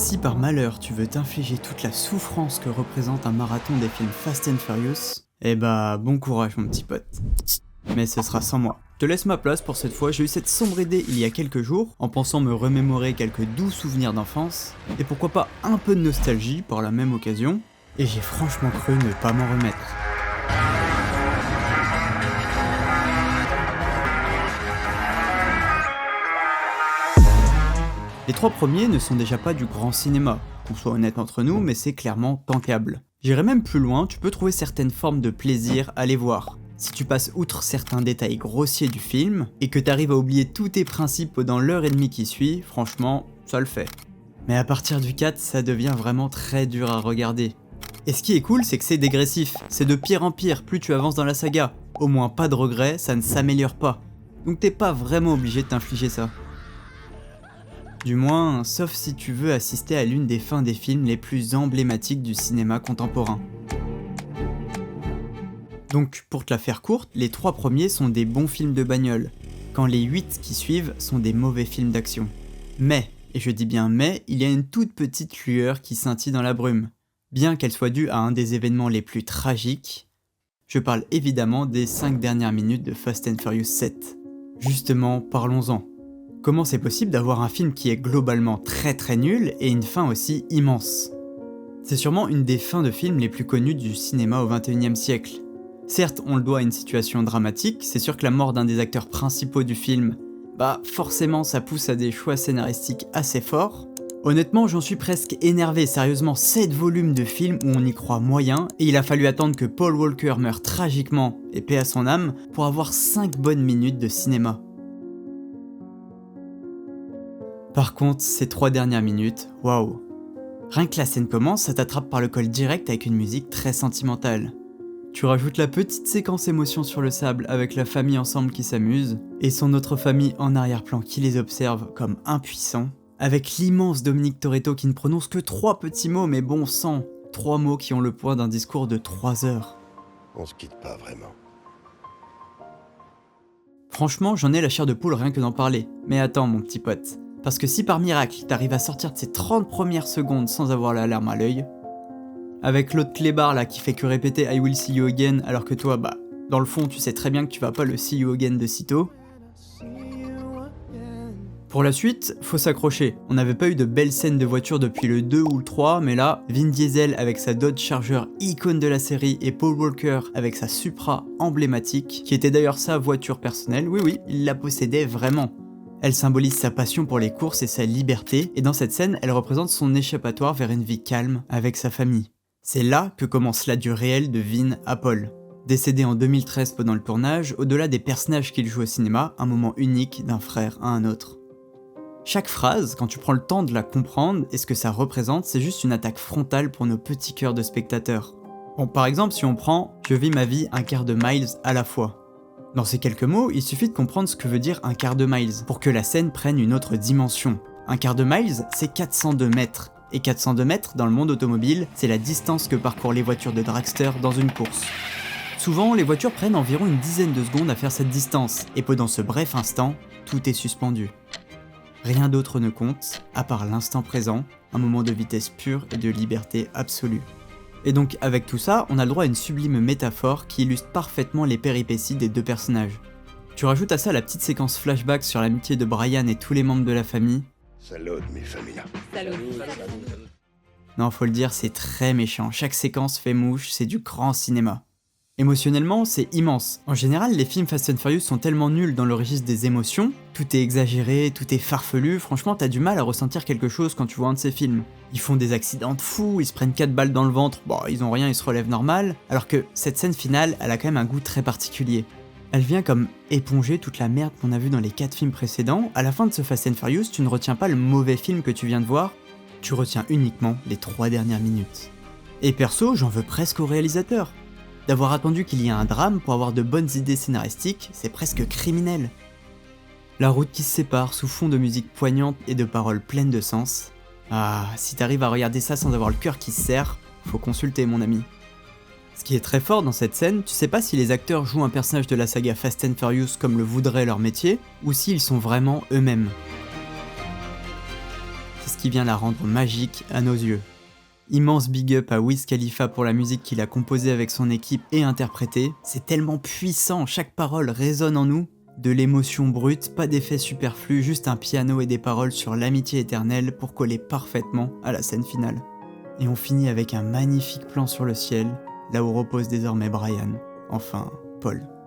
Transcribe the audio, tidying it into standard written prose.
si par malheur tu veux t'infliger toute la souffrance que représente un marathon des films Fast and Furious, eh bah bon courage mon petit pote. Mais ce sera sans moi. Je te laisse ma place pour cette fois, j'ai eu cette sombre idée il y a quelques jours, en pensant me remémorer quelques doux souvenirs d'enfance, et pourquoi pas un peu de nostalgie par la même occasion, et j'ai franchement cru ne pas m'en remettre. Les trois premiers ne sont déjà pas du grand cinéma, qu'on soit honnête entre nous, mais c'est clairement tankable. J'irai même plus loin, tu peux trouver certaines formes de plaisir à les voir. Si tu passes outre certains détails grossiers du film, et que t'arrives à oublier tous tes principes dans l'heure et demie qui suit, franchement, ça le fait. Mais à partir du 4, ça devient vraiment très dur à regarder. Et ce qui est cool, c'est que c'est dégressif, c'est de pire en pire plus tu avances dans la saga. Au moins pas de regrets, ça ne s'améliore pas. Donc t'es pas vraiment obligé de t'infliger ça. Du moins, sauf si tu veux assister à l'une des fins des films les plus emblématiques du cinéma contemporain. Donc, pour te la faire courte, les trois premiers sont des bons films de bagnole, quand les 8 qui suivent sont des mauvais films d'action. Mais, et je dis bien mais, il y a une toute petite lueur qui scintille dans la brume, bien qu'elle soit due à un des événements les plus tragiques. Je parle évidemment des 5 dernières minutes de Fast and Furious 7. Justement, parlons-en. Comment c'est possible d'avoir un film qui est globalement très nul et une fin aussi immense? C'est sûrement une des fins de films les plus connues du cinéma au XXIe siècle. Certes, on le doit à une situation dramatique, c'est sûr que la mort d'un des acteurs principaux du film, forcément ça pousse à des choix scénaristiques assez forts. Honnêtement, j'en suis presque énervé, sérieusement, 7 volumes de films où on y croit moyen, et il a fallu attendre que Paul Walker meure tragiquement, et paix à son âme, pour avoir 5 bonnes minutes de cinéma. Par contre, ces 3 dernières minutes, waouh. Rien que la scène commence, ça t'attrape par le col direct avec une musique très sentimentale. Tu rajoutes la petite séquence émotion sur le sable avec la famille ensemble qui s'amuse, et son autre famille en arrière-plan qui les observe comme impuissants, avec l'immense Dominique Toretto qui ne prononce que 3 petits mots mais bon sang, 3 mots qui ont le poids d'un discours de 3 heures. On se quitte pas vraiment. Franchement, j'en ai la chair de poule rien que d'en parler, mais attends mon petit pote. Parce que si par miracle t'arrives à sortir de ces 30 premières secondes sans avoir la larme à l'œil, avec l'autre clébard là qui fait que répéter I will see you again alors que toi dans le fond tu sais très bien que tu vas pas le see you again de sitôt. Pour la suite, faut s'accrocher. On n'avait pas eu de belles scènes de voiture depuis le 2 ou le 3, mais là, Vin Diesel avec sa Dodge Charger icône de la série et Paul Walker avec sa Supra emblématique, qui était d'ailleurs sa voiture personnelle, oui, il la possédait vraiment. Elle symbolise sa passion pour les courses et sa liberté, et dans cette scène, elle représente son échappatoire vers une vie calme avec sa famille. C'est là que commence l'adieu réel de Vin à Paul. Décédé en 2013 pendant le tournage, au-delà des personnages qu'il joue au cinéma, un moment unique d'un frère à un autre. Chaque phrase, quand tu prends le temps de la comprendre et ce que ça représente, c'est juste une attaque frontale pour nos petits cœurs de spectateurs. Bon, par exemple, si on prend « Je vis ma vie un quart de miles à la fois ». Dans ces quelques mots, il suffit de comprendre ce que veut dire un quart de miles pour que la scène prenne une autre dimension. Un quart de miles, c'est 402 mètres. Et 402 mètres, dans le monde automobile, c'est la distance que parcourent les voitures de dragster dans une course. Souvent, les voitures prennent environ une dizaine de secondes à faire cette distance, et pendant ce bref instant, tout est suspendu. Rien d'autre ne compte, à part l'instant présent, un moment de vitesse pure et de liberté absolue. Et donc avec tout ça, on a le droit à une sublime métaphore qui illustre parfaitement les péripéties des deux personnages. Tu rajoutes à ça la petite séquence flashback sur l'amitié de Brian et tous les membres de la famille. Salut mes familles. Non, faut le dire, c'est très méchant, chaque séquence fait mouche, c'est du grand cinéma. Émotionnellement, c'est immense. En général, les films Fast and Furious sont tellement nuls dans le registre des émotions, tout est exagéré, tout est farfelu, franchement t'as du mal à ressentir quelque chose quand tu vois un de ces films. Ils font des accidents de fous, ils se prennent 4 balles dans le ventre, ils ont rien, ils se relèvent normal, alors que cette scène finale, elle a quand même un goût très particulier. Elle vient comme éponger toute la merde qu'on a vue dans les 4 films précédents. À la fin de ce Fast and Furious, tu ne retiens pas le mauvais film que tu viens de voir, tu retiens uniquement les 3 dernières minutes. Et perso, j'en veux presque au réalisateur. D'avoir attendu qu'il y ait un drame pour avoir de bonnes idées scénaristiques, c'est presque criminel. La route qui se sépare sous fond de musique poignante et de paroles pleines de sens. Ah, si t'arrives à regarder ça sans avoir le cœur qui se serre, faut consulter mon ami. Ce qui est très fort dans cette scène, tu sais pas si les acteurs jouent un personnage de la saga Fast and Furious comme le voudrait leur métier, ou s'ils sont vraiment eux-mêmes. C'est ce qui vient la rendre magique à nos yeux. Immense big up à Wiz Khalifa pour la musique qu'il a composée avec son équipe et interprétée. C'est tellement puissant, chaque parole résonne en nous. De l'émotion brute, pas d'effets superflus, juste un piano et des paroles sur l'amitié éternelle pour coller parfaitement à la scène finale. Et on finit avec un magnifique plan sur le ciel, là où repose désormais Brian, enfin Paul.